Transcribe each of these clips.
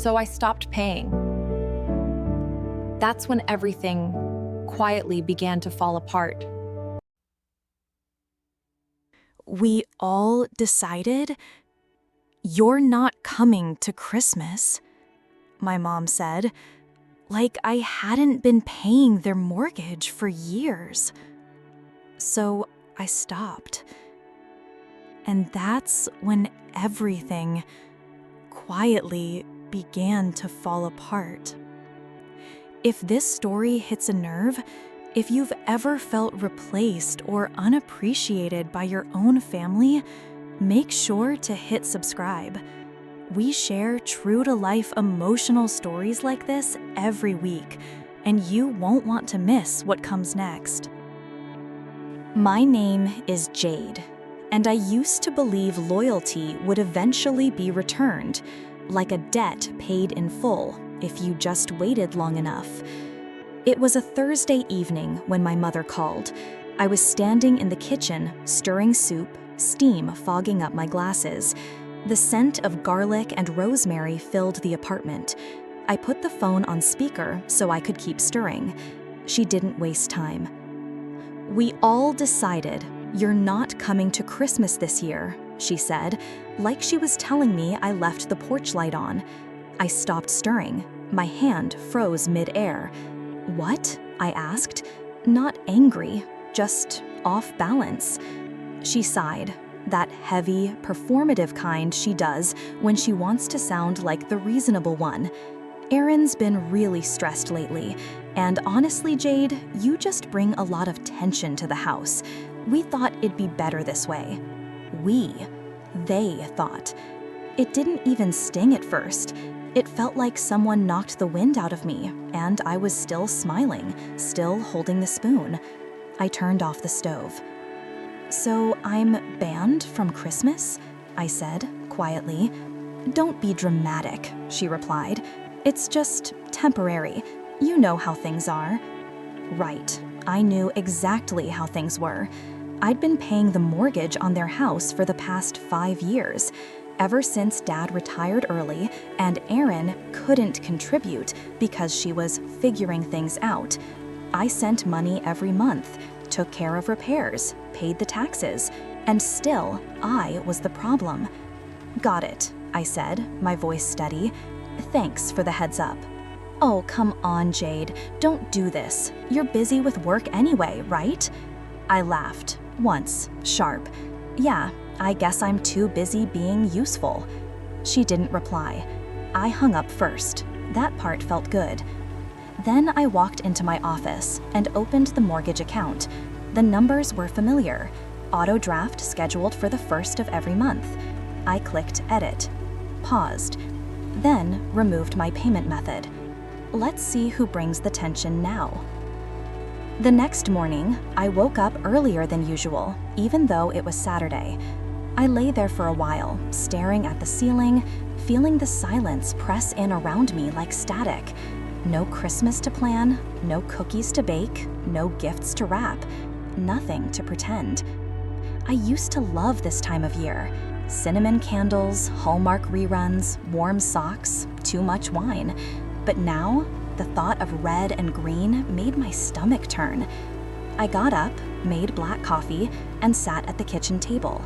so I stopped paying. That's when everything quietly began to fall apart. We all decided, "You're not coming to Christmas," my mom said, like I hadn't been paying their mortgage for years. So I stopped. And that's when everything quietly began to fall apart. If this story hits a nerve, if you've ever felt replaced or unappreciated by your own family, make sure to hit subscribe. We share true-to-life emotional stories like this every week, and you won't want to miss what comes next. My name is Jade, and I used to believe loyalty would eventually be returned, like a debt paid in full if you just waited long enough. It was a Thursday evening when my mother called. I was standing in the kitchen, stirring soup, steam fogging up my glasses. The scent of garlic and rosemary filled the apartment. I put the phone on speaker so I could keep stirring. She didn't waste time. "We all decided, you're not coming to Christmas this year," she said, like she was telling me I left the porch light on. I stopped stirring. My hand froze mid-air. "What?" I asked. Not angry, just off balance. She sighed, that heavy, performative kind she does when she wants to sound like the reasonable one. "Aaron's been really stressed lately, and honestly, Jade, you just bring a lot of tension to the house. We thought it'd be better this way." They thought. It didn't even sting at first. It felt like someone knocked the wind out of me, and I was still smiling, still holding the spoon. I turned off the stove. "So I'm banned from Christmas?" I said, quietly. "Don't be dramatic," she replied. "It's just temporary. You know how things are." Right. I knew exactly how things were. I'd been paying the mortgage on their house for the past 5 years, ever since Dad retired early and Erin couldn't contribute because she was figuring things out. I sent money every month, took care of repairs, paid the taxes, and still I was the problem. "Got it," I said, my voice steady. "Thanks for the heads up." "Oh, come on, Jade. Don't do this. You're busy with work anyway, right?" I laughed, once, sharp. "Yeah, I guess I'm too busy being useful." She didn't reply. I hung up first. That part felt good. Then I walked into my office and opened the mortgage account. The numbers were familiar. Auto draft scheduled for the 1st of every month. I clicked edit, paused, then removed my payment method. Let's see who brings the tension now. The next morning, I woke up earlier than usual, even though it was Saturday. I lay there for a while, staring at the ceiling, feeling the silence press in around me like static. No Christmas to plan, no cookies to bake, no gifts to wrap, nothing to pretend. I used to love this time of year. Cinnamon candles, Hallmark reruns, warm socks, too much wine. But now, the thought of red and green made my stomach turn. I got up, made black coffee, and sat at the kitchen table.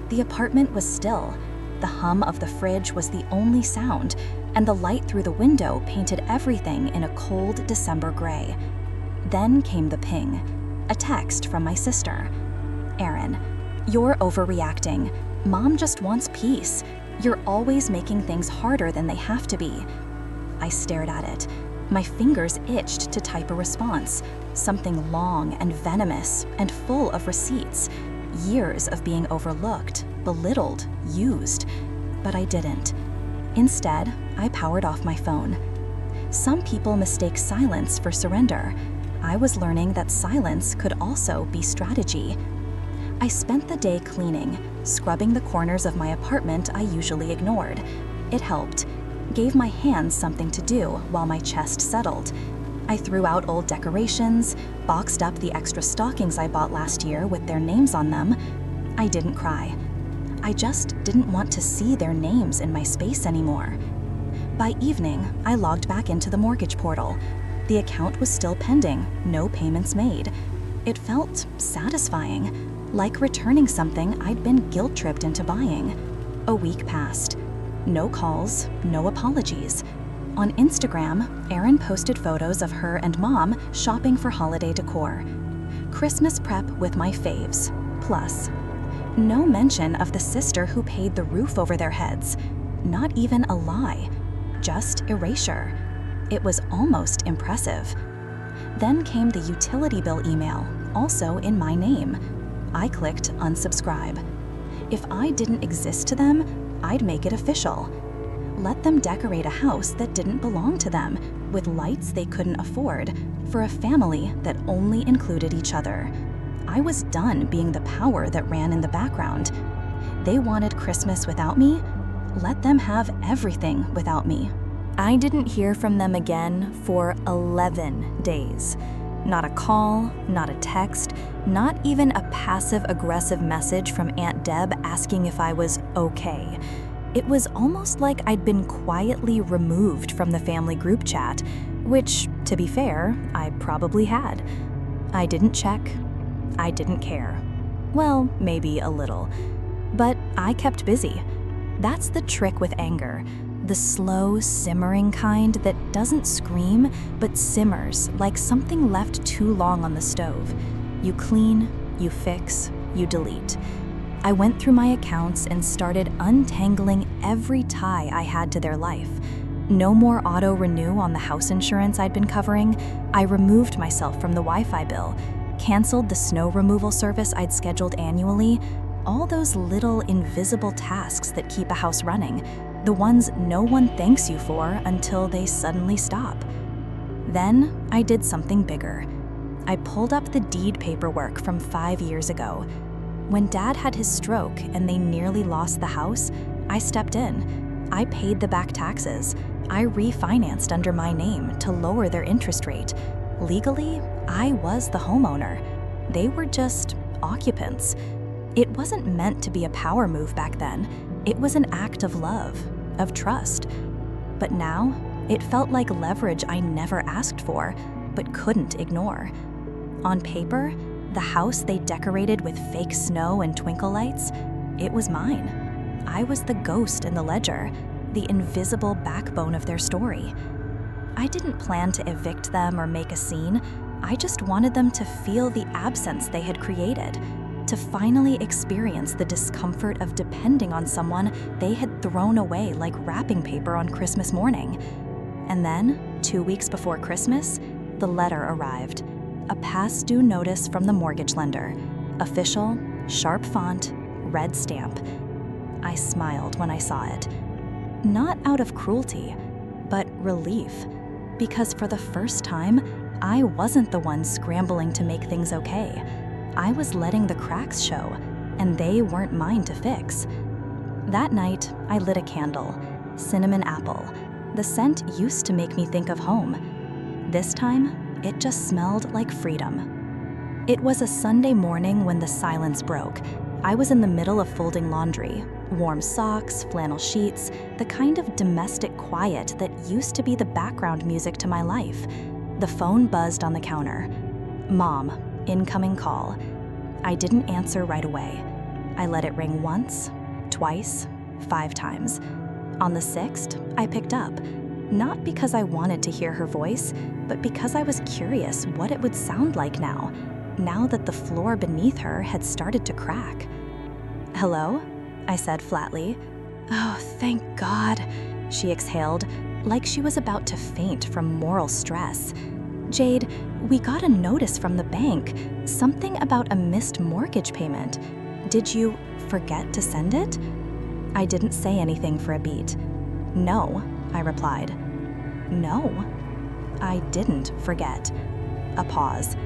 The apartment was still. The hum of the fridge was the only sound, and the light through the window painted everything in a cold December gray. Then came the ping, a text from my sister. "Aaron, you're overreacting. Mom just wants peace. You're always making things harder than they have to be." I stared at it. My fingers itched to type a response, something long and venomous and full of receipts. Years of being overlooked, belittled, used. But I didn't. Instead, I powered off my phone. Some people mistake silence for surrender. I was learning that silence could also be strategy. I spent the day cleaning, scrubbing the corners of my apartment I usually ignored. It helped. Gave my hands something to do while my chest settled. I threw out old decorations, boxed up the extra stockings I bought last year with their names on them. I didn't cry. I just didn't want to see their names in my space anymore. By evening, I logged back into the mortgage portal. The account was still pending, no payments made. It felt satisfying, like returning something I'd been guilt-tripped into buying. A week passed. No calls, no apologies. On Instagram, Erin posted photos of her and Mom shopping for holiday decor. Christmas prep with my faves, plus. No mention of the sister who paid the roof over their heads. Not even a lie, just erasure. It was almost impressive. Then came the utility bill email, also in my name. I clicked unsubscribe. If I didn't exist to them, I'd make it official. Let them decorate a house that didn't belong to them, with lights they couldn't afford, for a family that only included each other. I was done being the power that ran in the background. They wanted Christmas without me. Let them have everything without me. I didn't hear from them again for 11 days. Not a call, not a text, not even a passive-aggressive message from Aunt Deb asking if I was okay. It was almost like I'd been quietly removed from the family group chat, which, to be fair, I probably had. I didn't check. I didn't care. Well, maybe a little. But I kept busy. That's the trick with anger. The slow, simmering kind that doesn't scream, but simmers like something left too long on the stove. You clean, you fix, you delete. I went through my accounts and started untangling every tie I had to their life. No more auto-renew on the house insurance I'd been covering. I removed myself from the Wi-Fi bill, canceled the snow removal service I'd scheduled annually, all those little invisible tasks that keep a house running, the ones no one thanks you for until they suddenly stop. Then I did something bigger. I pulled up the deed paperwork from 5 years ago. When Dad had his stroke and they nearly lost the house, I stepped in. I paid the back taxes. I refinanced under my name to lower their interest rate. Legally, I was the homeowner. They were just occupants. It wasn't meant to be a power move back then. It was an act of love, of trust. But now, it felt like leverage I never asked for, but couldn't ignore. On paper, the house they decorated with fake snow and twinkle lights, it was mine. I was the ghost in the ledger, the invisible backbone of their story. I didn't plan to evict them or make a scene. I just wanted them to feel the absence they had created, to finally experience the discomfort of depending on someone they had thrown away like wrapping paper on Christmas morning. And then, 2 weeks before Christmas, the letter arrived. A past due notice from the mortgage lender. Official, sharp font, red stamp. I smiled when I saw it. Not out of cruelty, but relief. Because for the first time, I wasn't the one scrambling to make things okay. I was letting the cracks show, and they weren't mine to fix. That night, I lit a candle. Cinnamon apple. The scent used to make me think of home. This time, it just smelled like freedom. It was a Sunday morning when the silence broke. I was in the middle of folding laundry. Warm socks, flannel sheets, the kind of domestic quiet that used to be the background music to my life. The phone buzzed on the counter. Mom, incoming call. I didn't answer right away. I let it ring once, twice, 5 times. On the 6th, I picked up. Not because I wanted to hear her voice, but because I was curious what it would sound like now that the floor beneath her had started to crack. "Hello?" I said flatly. "Oh, thank God," she exhaled, like she was about to faint from moral stress. "Jade, we got a notice from the bank, something about a missed mortgage payment. Did you forget to send it?" I didn't say anything for a beat. "No," I replied. "No, I didn't forget." A pause.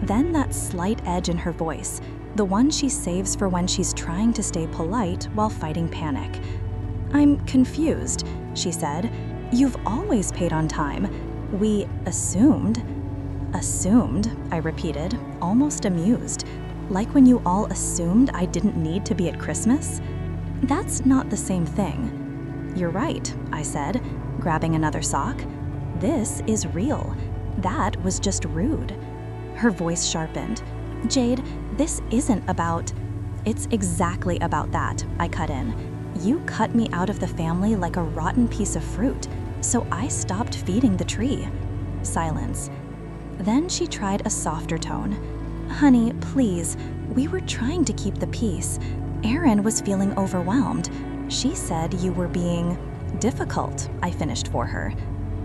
Then that slight edge in her voice, the one she saves for when she's trying to stay polite while fighting panic. "I'm confused," she said. "You've always paid on time. We assumed." "Assumed," I repeated, almost amused. "Like when you all assumed I didn't need to be at Christmas? That's not the same thing." "You're right," I said. grabbing another sock. "This is real. That was just rude." Her voice sharpened. "Jade, this isn't about—" "It's exactly about that," I cut in. "You cut me out of the family like a rotten piece of fruit, so I stopped feeding the tree." Silence. Then she tried a softer tone. "Honey, please, we were trying to keep the peace. Erin was feeling overwhelmed. She said you were being difficult," I finished for her.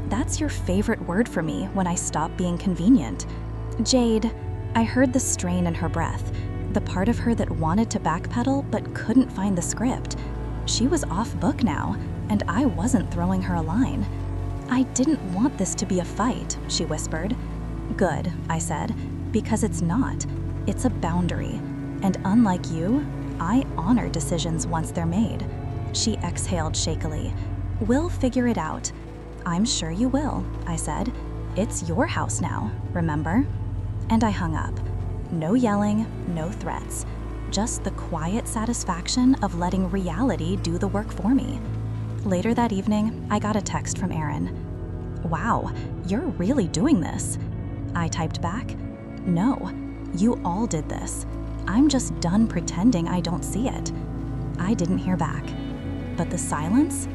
"That's your favorite word for me when I stop being convenient." "Jade," I heard the strain in her breath, the part of her that wanted to backpedal but couldn't find the script. She was off book now, and I wasn't throwing her a line. "I didn't want this to be a fight," she whispered. "Good," I said, "because it's not. It's a boundary. And unlike you, I honor decisions once they're made." She exhaled shakily. "We'll figure it out." "I'm sure you will," I said. "It's your house now, remember?" And I hung up. No yelling, no threats. Just the quiet satisfaction of letting reality do the work for me. Later that evening, I got a text from Erin. "Wow, you're really doing this." I typed back, "No, you all did this. I'm just done pretending I don't see it." I didn't hear back. But the silence?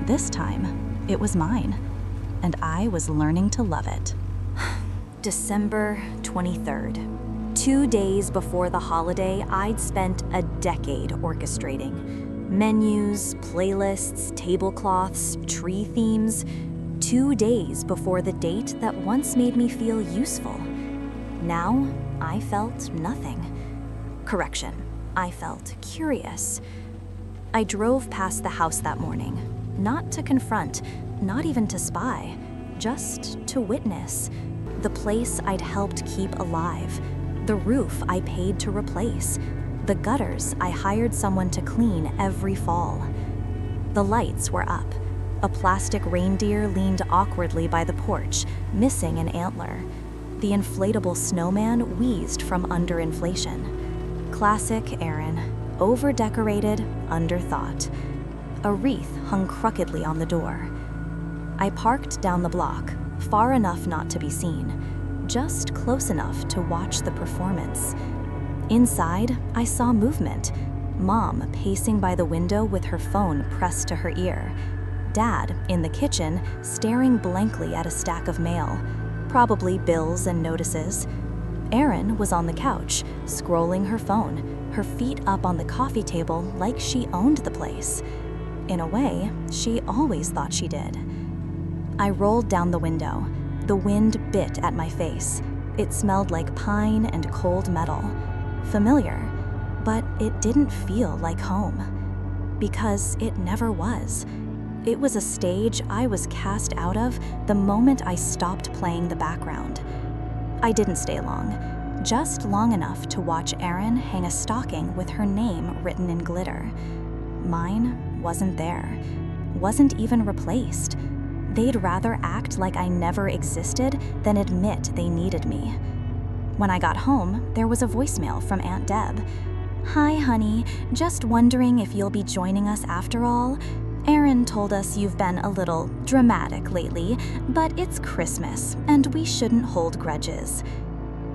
This time, it was mine. And I was learning to love it. December 23rd. 2 days before the holiday, I'd spent a decade orchestrating. Menus, playlists, tablecloths, tree themes. 2 days before the date that once made me feel useful. Now, I felt nothing. Correction, I felt curious. I drove past the house that morning, not to confront, not even to spy, just to witness. The place I'd helped keep alive, the roof I paid to replace, the gutters I hired someone to clean every fall. The lights were up. A plastic reindeer leaned awkwardly by the porch, missing an antler. The inflatable snowman wheezed from under-inflation. Classic Erin, over-decorated, underthought. A wreath hung crookedly on the door. I parked down the block, far enough not to be seen, just close enough to watch the performance. Inside, I saw movement. Mom pacing by the window with her phone pressed to her ear. Dad, in the kitchen, staring blankly at a stack of mail, probably bills and notices. Erin was on the couch, scrolling her phone, her feet up on the coffee table like she owned the place. In a way, she always thought she did. I rolled down the window. The wind bit at my face. It smelled like pine and cold metal. Familiar, but it didn't feel like home. Because it never was. It was a stage I was cast out of the moment I stopped playing the background. I didn't stay long, just long enough to watch Erin hang a stocking with her name written in glitter. Mine wasn't there, wasn't even replaced. They'd rather act like I never existed than admit they needed me. When I got home, there was a voicemail from Aunt Deb. "Hi, honey, just wondering if you'll be joining us after all. Erin told us you've been a little dramatic lately, but it's Christmas, and we shouldn't hold grudges."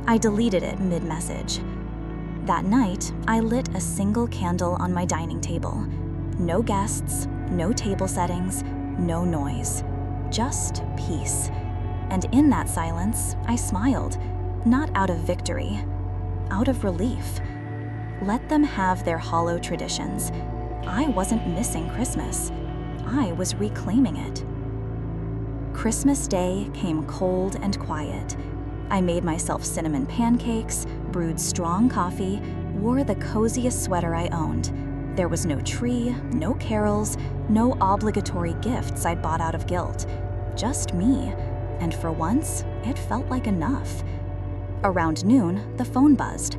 I deleted it mid-message. That night, I lit a single candle on my dining table. No guests, no table settings, no noise. Just peace. And in that silence, I smiled, not out of victory, out of relief. Let them have their hollow traditions. I wasn't missing Christmas. I was reclaiming it. Christmas Day came cold and quiet. I made myself cinnamon pancakes, brewed strong coffee, wore the coziest sweater I owned. There was no tree, no carols, no obligatory gifts I'd bought out of guilt. Just me, and for once, it felt like enough. Around noon, the phone buzzed.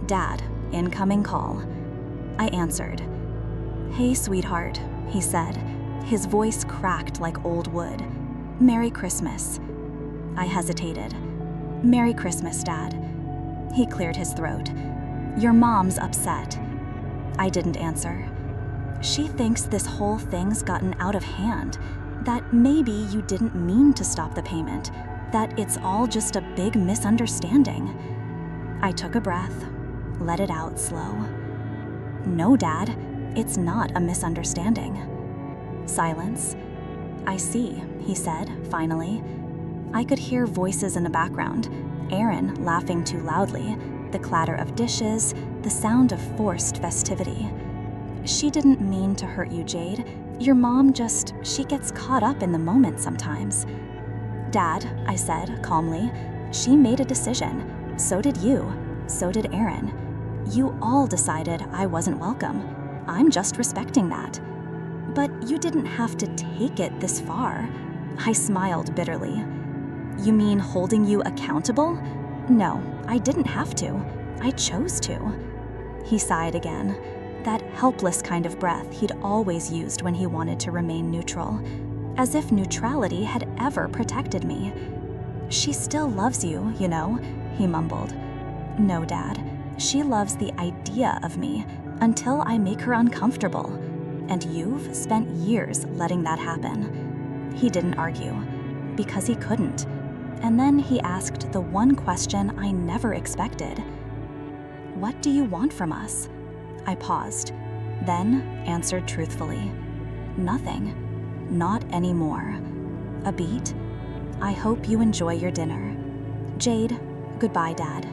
Dad, incoming call. I answered. "Hey, sweetheart," he said. His voice cracked like old wood. "Merry Christmas." I hesitated. "Merry Christmas, Dad." He cleared his throat. "Your mom's upset." I didn't answer. "She thinks this whole thing's gotten out of hand. That maybe you didn't mean to stop the payment, that it's all just a big misunderstanding. I took a breath, let it out slow. No, Dad, it's not a misunderstanding. Silence. I see, he said, finally. I could hear voices in the background, Aaron laughing too loudly, the clatter of dishes, the sound of forced festivity. She didn't mean to hurt you, Jade. Your mom she gets caught up in the moment sometimes. Dad, I said calmly, she made a decision. So did you. So did Aaron. You all decided I wasn't welcome. I'm just respecting that. But you didn't have to take it this far. I smiled bitterly. You mean holding you accountable? No, I didn't have to. I chose to. He sighed again, that helpless kind of breath he'd always used when he wanted to remain neutral, as if neutrality had ever protected me. She still loves you, you know, he mumbled. No, Dad, she loves the idea of me until I make her uncomfortable, and you've spent years letting that happen. He didn't argue, because he couldn't. And then he asked the one question I never expected. What do you want from us? I paused, then answered truthfully. Nothing. Not anymore. A beat. I hope you enjoy your dinner. Jade, goodbye, Dad.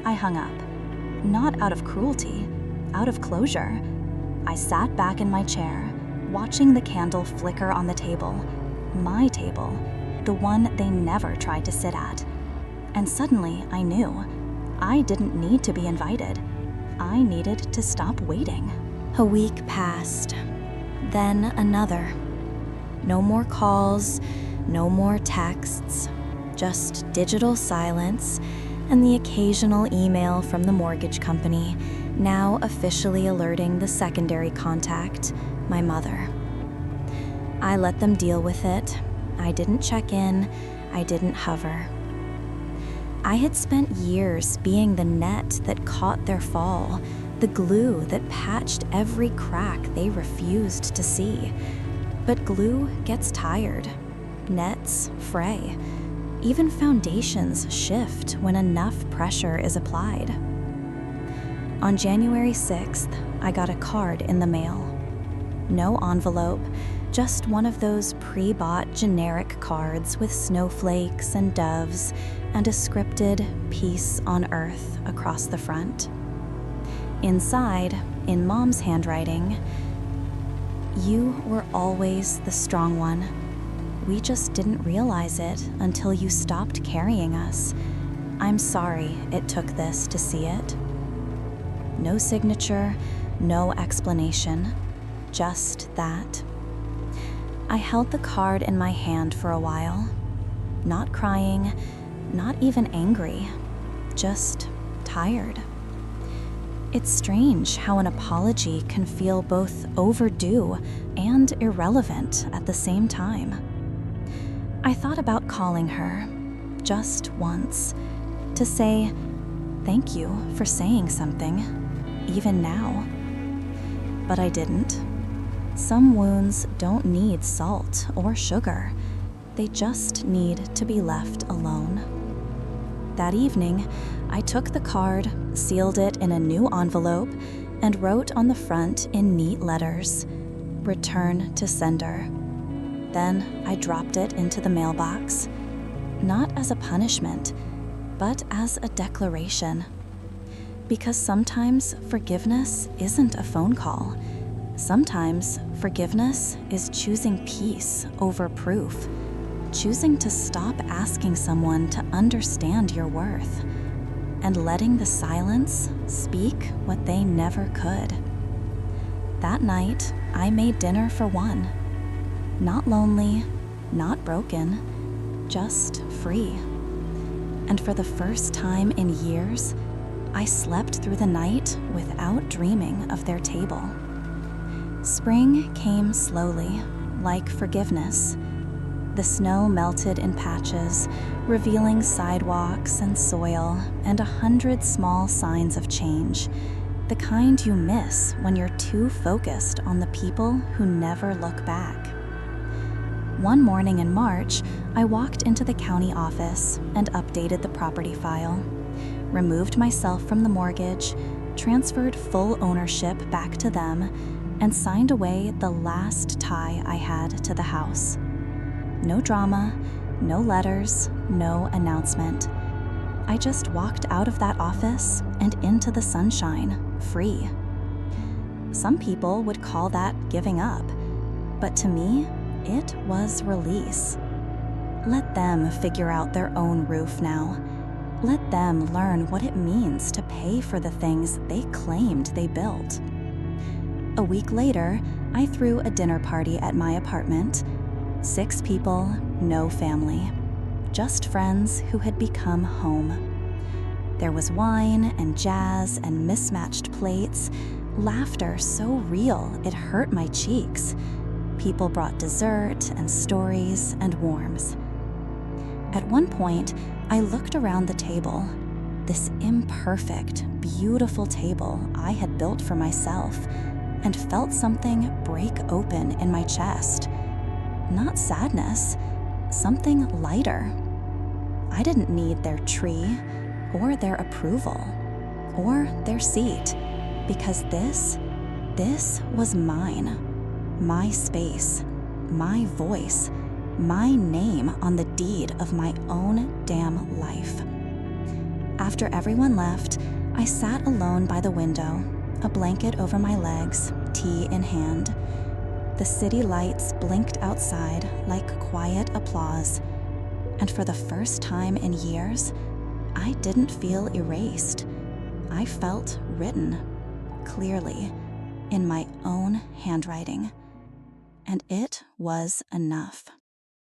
I hung up. Not out of cruelty, out of closure. I sat back in my chair, watching the candle flicker on the table. My table. The one they never tried to sit at. And suddenly I knew I didn't need to be invited. I needed to stop waiting. A week passed, then another. No more calls, no more texts, just digital silence and the occasional email from the mortgage company, now officially alerting the secondary contact, my mother. I let them deal with it. I didn't check in, I didn't hover. I had spent years being the net that caught their fall, the glue that patched every crack they refused to see. But glue gets tired, nets fray, even foundations shift when enough pressure is applied. On January 6th, I got a card in the mail. No envelope, just one of those pre-bought generic cards with snowflakes and doves and a scripted peace on earth across the front. Inside, in Mom's handwriting, you were always the strong one. We just didn't realize it until you stopped carrying us. I'm sorry it took this to see it. No signature, no explanation, just that. I held the card in my hand for a while, not crying, not even angry, just tired. It's strange how an apology can feel both overdue and irrelevant at the same time. I thought about calling her, just once, to say, thank you for saying something, even now. But I didn't. Some wounds don't need salt or sugar. They just need to be left alone. That evening, I took the card, sealed it in a new envelope, and wrote on the front in neat letters, "Return to sender." Then I dropped it into the mailbox, not as a punishment, but as a declaration. Because sometimes forgiveness isn't a phone call. Sometimes forgiveness is choosing peace over proof, choosing to stop asking someone to understand your worth, and letting the silence speak what they never could. That night, I made dinner for one. Not lonely, not broken, just free. And for the first time in years, I slept through the night without dreaming of their table. Spring came slowly, like forgiveness. The snow melted in patches, revealing sidewalks and soil and 100 small signs of change, the kind you miss when you're too focused on the people who never look back. One morning in March, I walked into the county office and updated the property file, removed myself from the mortgage, transferred full ownership back to them, and signed away the last tie I had to the house. No drama, no letters, no announcement. I just walked out of that office and into the sunshine, free. Some people would call that giving up, but to me, it was release. Let them figure out their own roof now. Let them learn what it means to pay for the things they claimed they built. A week later, I threw a dinner party at my apartment. 6 people, no family. Just friends who had become home. There was wine and jazz and mismatched plates, laughter so real it hurt my cheeks. People brought dessert and stories and warms. At one point, I looked around the table, this imperfect, beautiful table I had built for myself, and felt something break open in my chest. Not sadness, something lighter. I didn't need their tree, or their approval, or their seat, because this was mine. My space, my voice, my name on the deed of my own damn life. After everyone left, I sat alone by the window, a blanket over my legs, tea in hand. The city lights blinked outside like quiet applause, and for the first time in years, I didn't feel erased. I felt written, clearly, in my own handwriting. And it was enough.